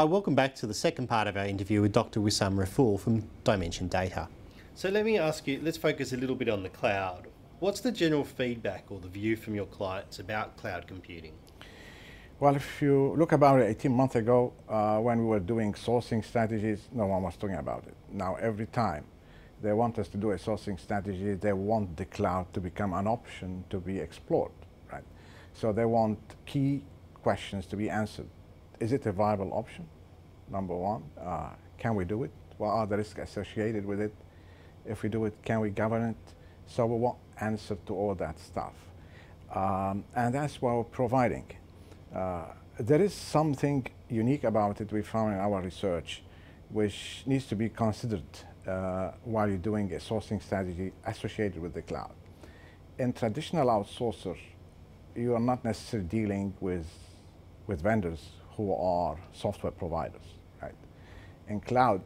Hi, welcome back to the second part of our interview with Dr. Wissam Raffoul from Dimension Data. So let me ask you, let's focus a little bit on the cloud. What's the general feedback or the view from your clients about cloud computing? Well, if you look about it 18 months ago, when we were doing sourcing strategies, no one was talking about it. Now, every time they want us to do a sourcing strategy, they want the cloud to become an option to be explored, right? So they want key questions to be answered. Is it a viable option? Number one, can we do it? What are the risks associated with it? If we do it, can we govern it? So we want answer to all that stuff. And that's what we're providing. There is something unique about it we found in our research, which needs to be considered while you're doing a sourcing strategy associated with the cloud. In traditional outsourcer, you are not necessarily dealing with vendors who are software providers, right? In cloud,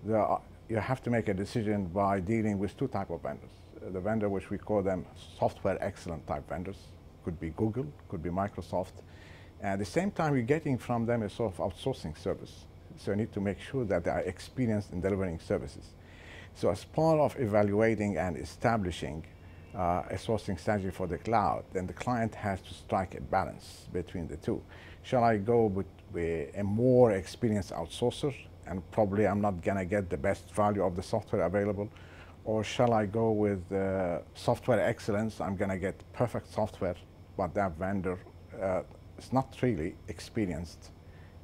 you have to make a decision by dealing with two types of vendors. The vendor which we call them software excellent type vendors, could be Google, could be Microsoft. At the same time, you're getting from them a sort of outsourcing service. So you need to make sure that they are experienced in delivering services. So as part of evaluating and establishing a sourcing strategy for the cloud, then the client has to strike a balance between the two. Shall I go with a more experienced outsourcer, and probably I'm not going to get the best value of the software available? Or shall I go with software excellence? I'm going to get perfect software, but that vendor is not really experienced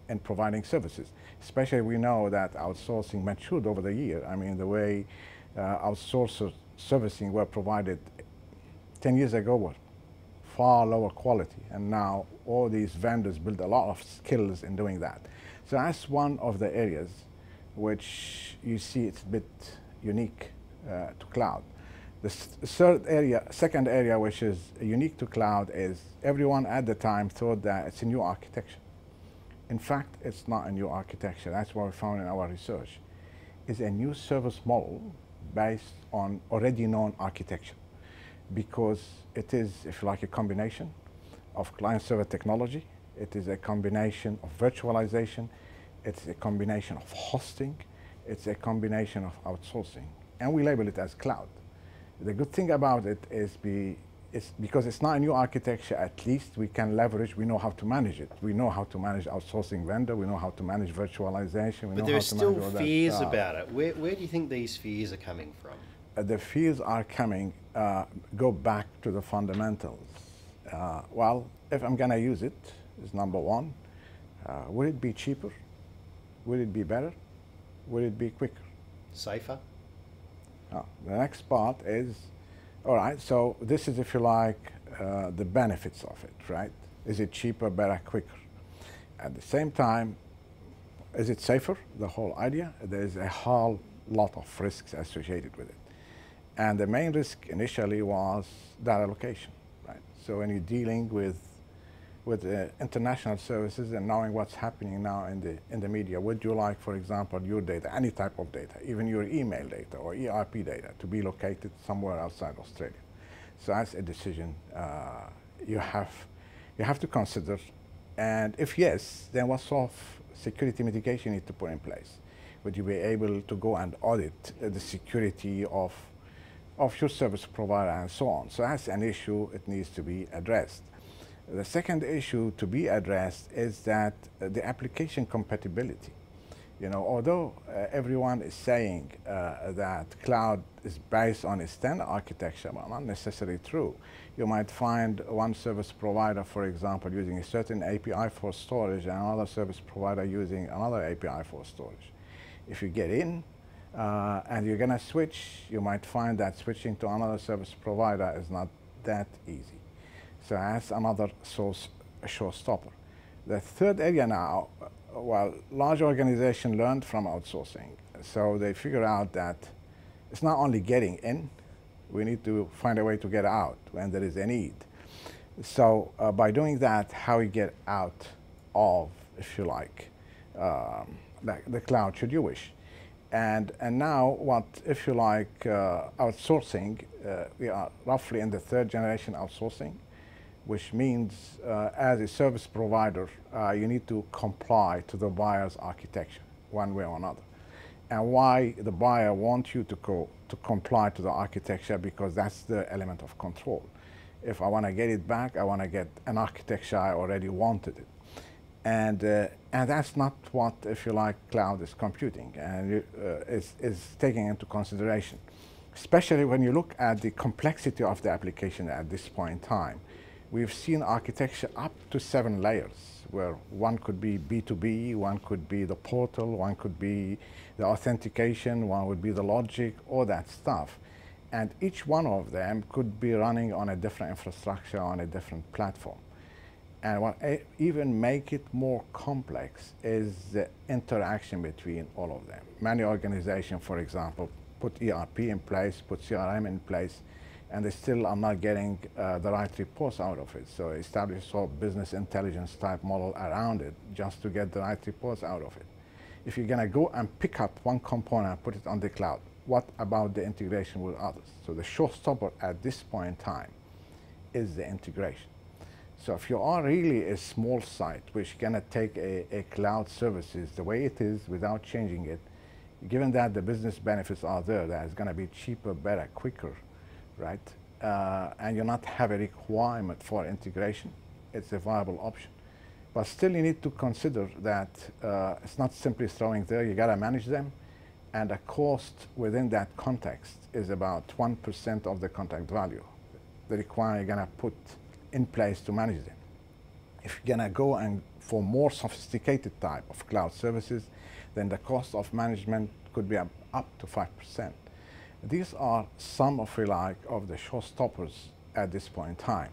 in providing services. Especially we know that outsourcing matured over the year. I mean, the way outsourcer servicing were provided 10 years ago was far lower quality, and now all these vendors build a lot of skills in doing that. So that's one of the areas which you see it's a bit unique to cloud. The second area which is unique to cloud is everyone at the time thought that it's a new architecture. In fact, it's not a new architecture. That's what we found in our research. It's a new service model based on already known architecture, because it is, if you like, a combination of client-server technology. It is a combination of virtualization. It's a combination of hosting. It's a combination of outsourcing. And we label it as cloud. The good thing about it is because it's not a new architecture, at least we can leverage, we know how to manage it. We know how to manage outsourcing vendor, we know how to manage virtualization. But there are still fears about it. Where do you think these fears are coming from? The fears are coming, go back to the fundamentals. Well, if I'm going to use it, is number one, will it be cheaper? Will it be better? Will it be quicker? Safer? The next part is, all right, so this is, if you like, the benefits of it, right? Is it cheaper, better, quicker? At the same time, is it safer? The whole idea. There's a whole lot of risks associated with it. And the main risk initially was data allocation, right? So when you're dealing with international services and knowing what's happening now in the media, would you like, for example, your data, any type of data, even your email data or ERP data, to be located somewhere outside Australia? So that's a decision you have to consider. And if yes, then what sort of security mitigation you need to put in place? Would you be able to go and audit the security of your service provider and so on? So that's an issue, it needs to be addressed. The second issue to be addressed is that the application compatibility. You know, although everyone is saying that cloud is based on a standard architecture, but not necessarily true. You might find one service provider, for example, using a certain API for storage and another service provider using another API for storage. If you get in and you're going to switch, you might find that switching to another service provider is not that easy. So that's another showstopper. The third area now, well, large organizations learned from outsourcing. So they figure out that it's not only getting in, we need to find a way to get out when there is a need. So by doing that, how we get out of, if you like, the cloud, should you wish. And now what, if you like, outsourcing, we are roughly in the third generation outsourcing. which means as a service provider, you need to comply to the buyer's architecture one way or another. And why the buyer wants you to comply to the architecture, because that's the element of control. If I want to get it back, I want to get an architecture I already wanted it. And that's not what, if you like, cloud is computing and is taking into consideration. Especially when you look at the complexity of the application at this point in time. We've seen architecture up to 7 layers, where one could be B2B, one could be the portal, one could be the authentication, one would be the logic, all that stuff. And each one of them could be running on a different infrastructure, on a different platform. And what even make it more complex is the interaction between all of them. Many organizations, for example, put ERP in place, put CRM in place, and they still are not getting the right reports out of it. So establish a business intelligence type model around it just to get the right reports out of it. If you're gonna go and pick up one component and put it on the cloud, what about the integration with others? So the showstopper at this point in time is the integration. So if you are really a small site which gonna take a cloud services the way it is without changing it, given that the business benefits are there, that it's gonna be cheaper, better, quicker, right? And you not have a requirement for integration, it's a viable option. But still you need to consider that it's not simply throwing there, you gotta manage them, and the cost within that context is about 1% of the contract value. The requirement you're gonna put in place to manage them. If you're gonna go and for more sophisticated type of cloud services, then the cost of management could be up to 5%. These are some of the showstoppers at this point in time.